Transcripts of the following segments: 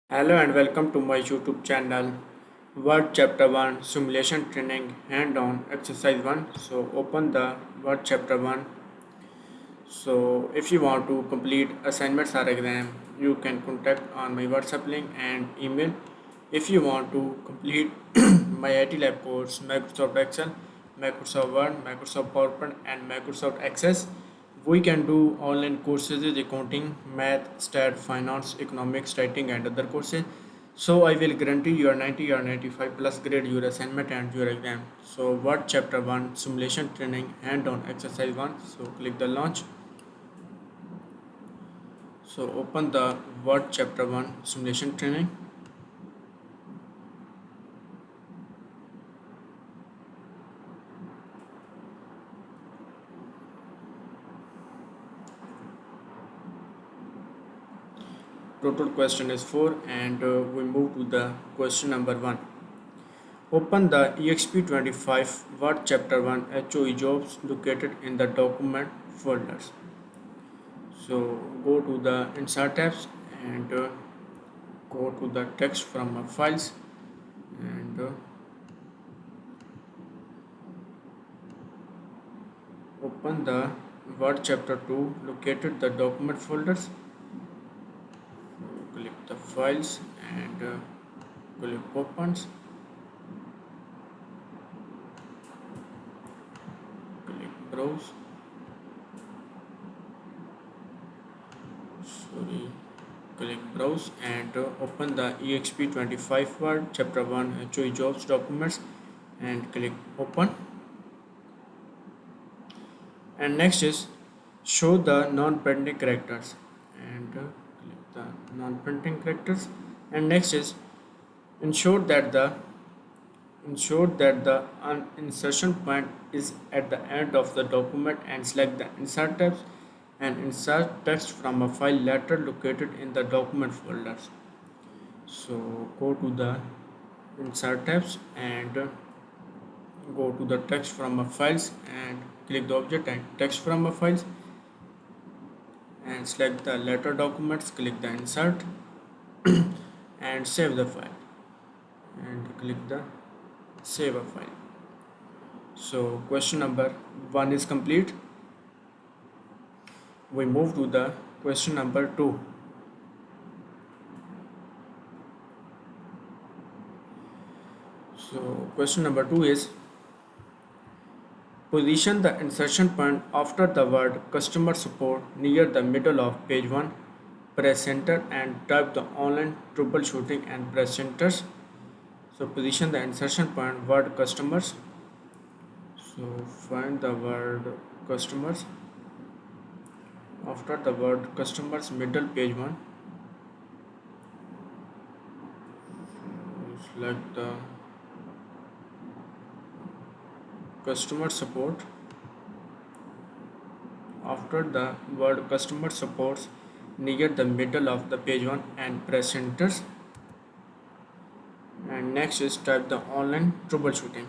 Hello and welcome to my YouTube channel. Word Chapter 1 Simulation Training Hand on Exercise 1. So open the Word Chapter 1. So if you want to complete assignments or exam, you can contact on my WhatsApp link and email. If you want to complete my IT lab course, Microsoft Excel, Microsoft Word, Microsoft PowerPoint and Microsoft Access, we can do online courses in accounting, math, stat, finance, economics, writing and other courses. So I will guarantee your 90 or 95 plus grade your assignment and your exam. So what chapter 1 simulation training hand on exercise 1. So click the launch. So open the Word chapter 1 simulation training. Total question is 4 and we move to the question number 1. Open the EXP25 Word chapter 1 HOE jobs located in the document folders. So go to the insert tabs and go to the text from files and open the Word chapter 2 located the document folders. Click the files and click opens. Click browse. Sorry. Click browse and open the EXP25 Word chapter 1 HOE jobs documents and click open. And next is show the non-printing characters and click the non-printing characters. And next is ensure that the insertion point is at the end of the document and select the insert tabs and insert text from a file later located in the document folders. So go to the insert tabs and go to the text from a files and click the object and text from a files and select the later documents, click the insert and save the file and click the save a file. So question number 1 is complete. We move to the question number 2. So question number 2 is position the insertion point after the word customer support near the middle of page 1. Press enter and type the online troubleshooting and press enter. So position the insertion point word customers. So find the word customers after the word customers middle page 1. Select the customer support after the word customer supports near the middle of the page 1 and press enter. And next is type the online troubleshooting.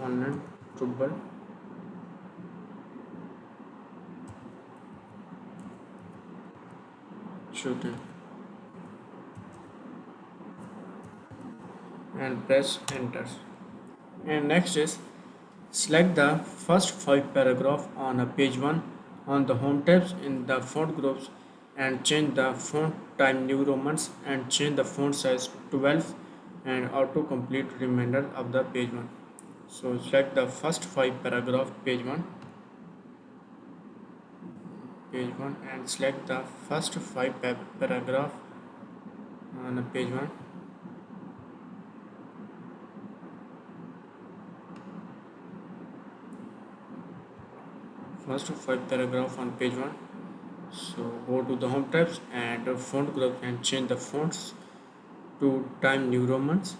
Online troubleshooting and press enter. And next is select the first 5 paragraph on a page 1 on the home tabs in the font groups and change the font time New Romans and change the font size 12 and auto complete remainder of the page 1. So select the first 5 paragraph page 1 and select the first 5 paragraph on a page 1. First 5 paragraph on page 1. So go to the home tabs and font group and change the fonts to Time New Romans.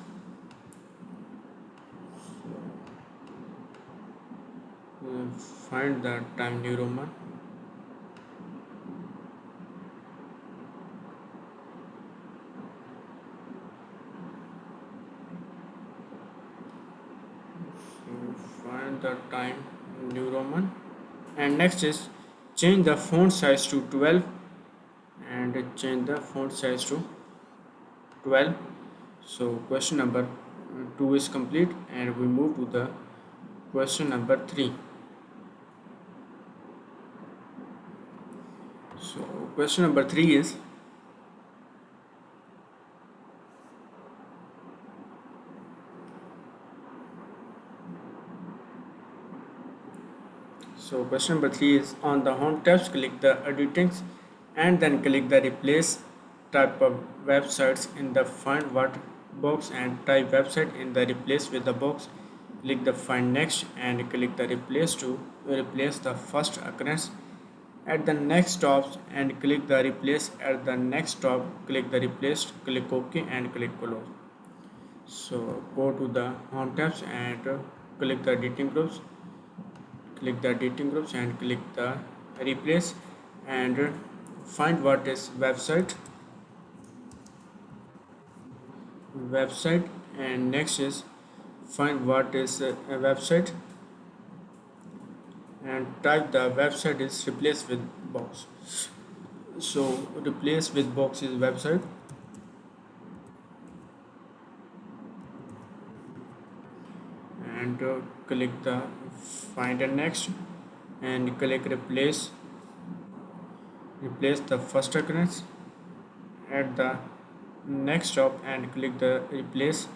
Find the Time New Roman. So find the Time New Roman. And next is change the font size to 12 and and change the font size to 12. So question number 2 is complete, and we move to the question number 3. So question number 3 is, on the home tabs, click the editing and then click the replace type of websites in the find what box and type website in the replace with the box. Click the find next and click the replace to replace the first occurrence at the next stop, and click the replace at the next stop. Click the replace, click OK and click close. So go to the home tabs and click the editing groups. Click the editing groups and click the replace and find what is website, and next is find what is a website and type the website is replace with box. So replace with box is website, and click the find and next and click replace the first occurrence at the next stop, and click the replace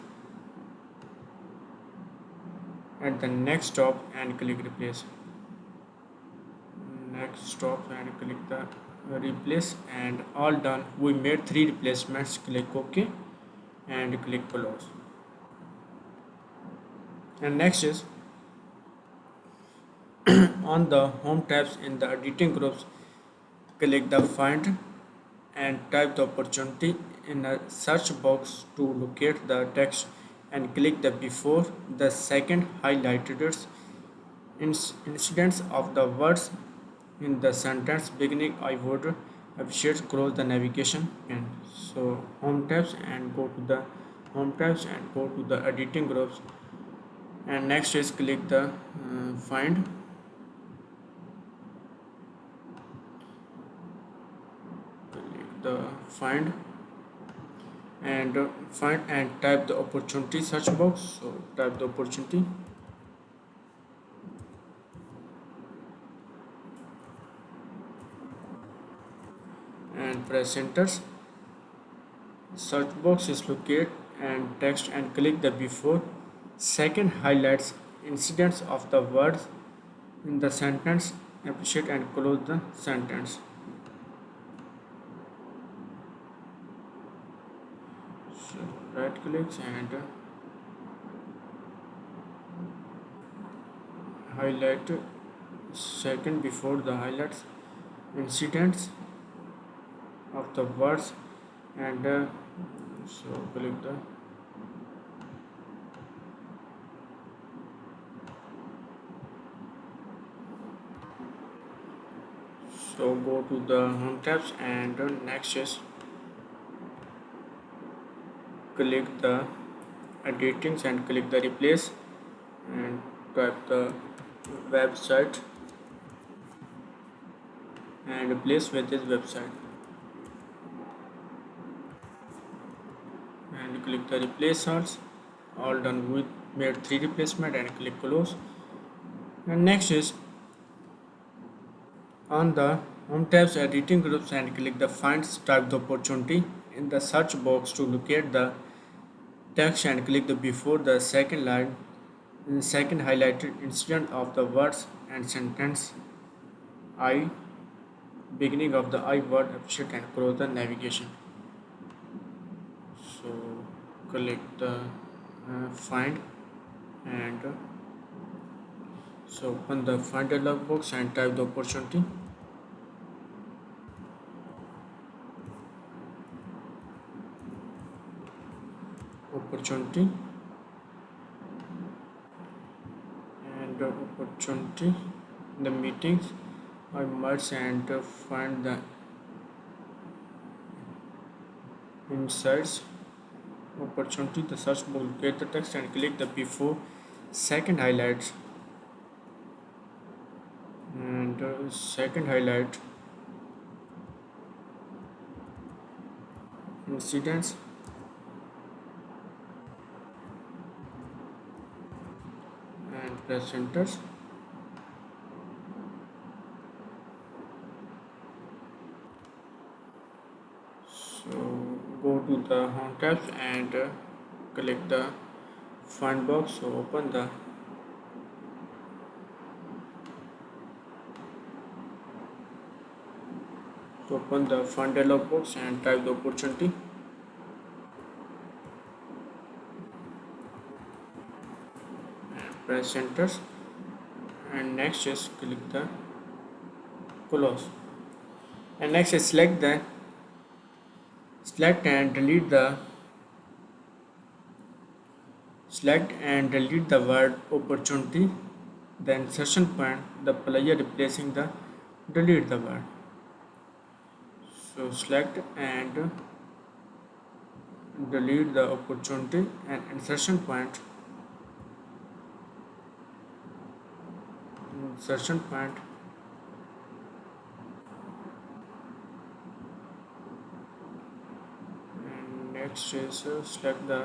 at the next stop and click replace next stop and click the replace, and all done. We made 3 replacements. Click OK and click close. And next is on the home tabs in the editing groups, click the find and type the opportunity in a search box to locate the text, and click the before the second highlighted incidents of the words in the sentence beginning. I would appreciate close the navigation and so home tabs and go to the home tabs and go to the editing groups, and next is click the find, click the find and find and type the opportunity search box. So type the opportunity and press enter. Search box is located and text, and click the before second highlights incidents of the words in the sentence. Appreciate and close the sentence. So right clicks and highlight second before the highlights incidents of the words, and so click the so go to the home tabs and next is click the editings and click the replace and type the website and replace with this website, and click the replace search. All done. With made 3 replacement and click close. And next is on the home tabs editing groups and click the find, type the opportunity in the search box to locate the text, and click the before the second line second highlighted incident of the words and sentence I beginning of the I word. Appreciate and close the navigation. So click the find and so open the find dialog box and type the opportunity and opportunity in the meetings I merge and find the insights opportunity. The search box locate the text and click the before second highlights and second highlight incidents and press centers. So go to the home tabs and click the find box. So open the find dialog box and type the opportunity and press enter, and next just click the close, and next is select and delete the select and delete the word opportunity, the insertion point, the player replacing the delete the word. So select and delete the opportunity and insertion point, and next is select the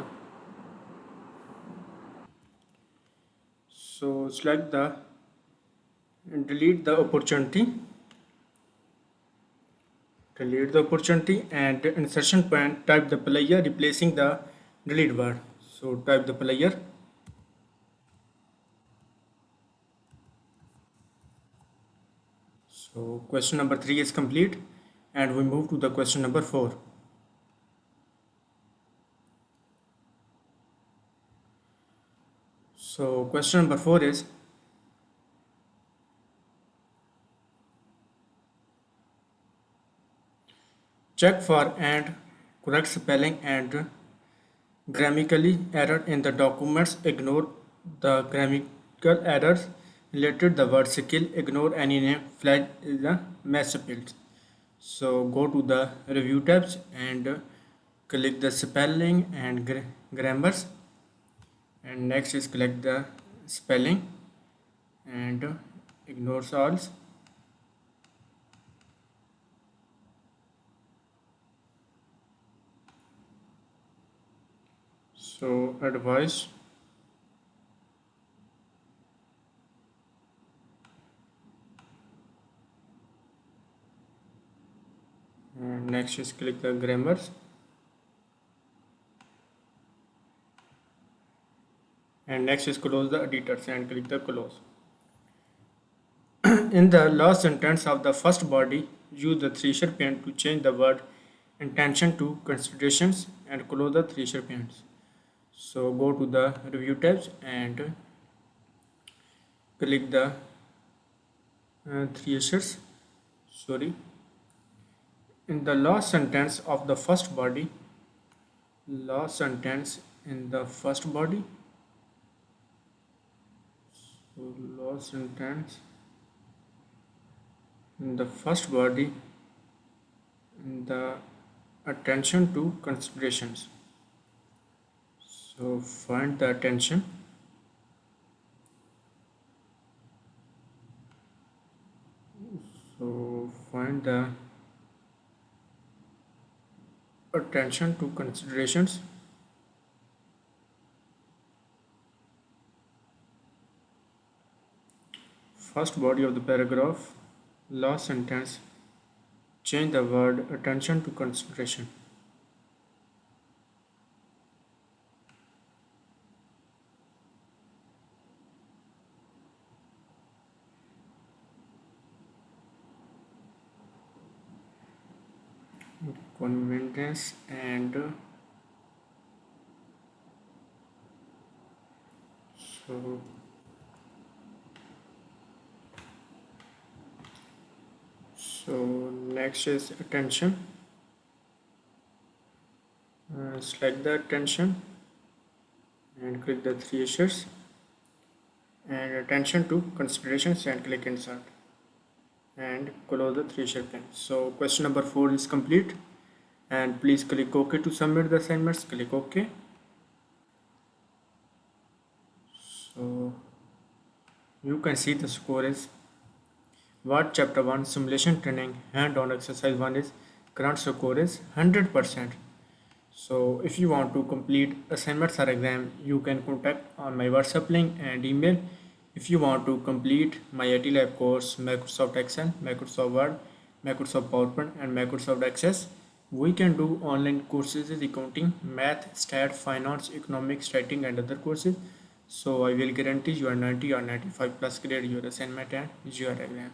delete the opportunity and insertion point, type the player replacing the delete word. So type the player. So question number 3 is complete, and we move to the question number 4. So question number 4 is, check for and correct spelling and grammatically error in the documents. Ignore the grammatical errors related the word skill. Ignore any name flagged is the misspelled. So go to the review tabs and click the spelling and grammars, and next is click the spelling and ignore all. So advice, and next is click the grammars, and next is close the editors and click the close. In the last sentence of the first body, use the three-sher pen to change the word intention to considerations and close the three-sher pens. So go to the review tabs and click the three-shers. Sorry. In the last sentence of the first body, last sentence in the first body, so last sentence in the first body, in the attention to considerations. So find the attention. So find the attention to considerations. First body of the paragraph, last sentence, change the word attention to consideration. Convenience and so next is attention. Select the attention and click the three issues and attention to considerations and click insert and close the three share pen. So question number 4 is complete, and please click OK to submit the assignments. Click OK. So you can see the score is what chapter 1 simulation training hand on exercise 1 is current score is 100%. So if you want to complete assignments or exam, you can contact on my WhatsApp link and email. If you want to complete my IT Lab course, Microsoft Excel, Microsoft Word, Microsoft PowerPoint and Microsoft Access, we can do online courses in accounting, math, stat, finance, economics, writing and other courses. So I will guarantee you are 90 or 95 plus grade your assignment and your exam.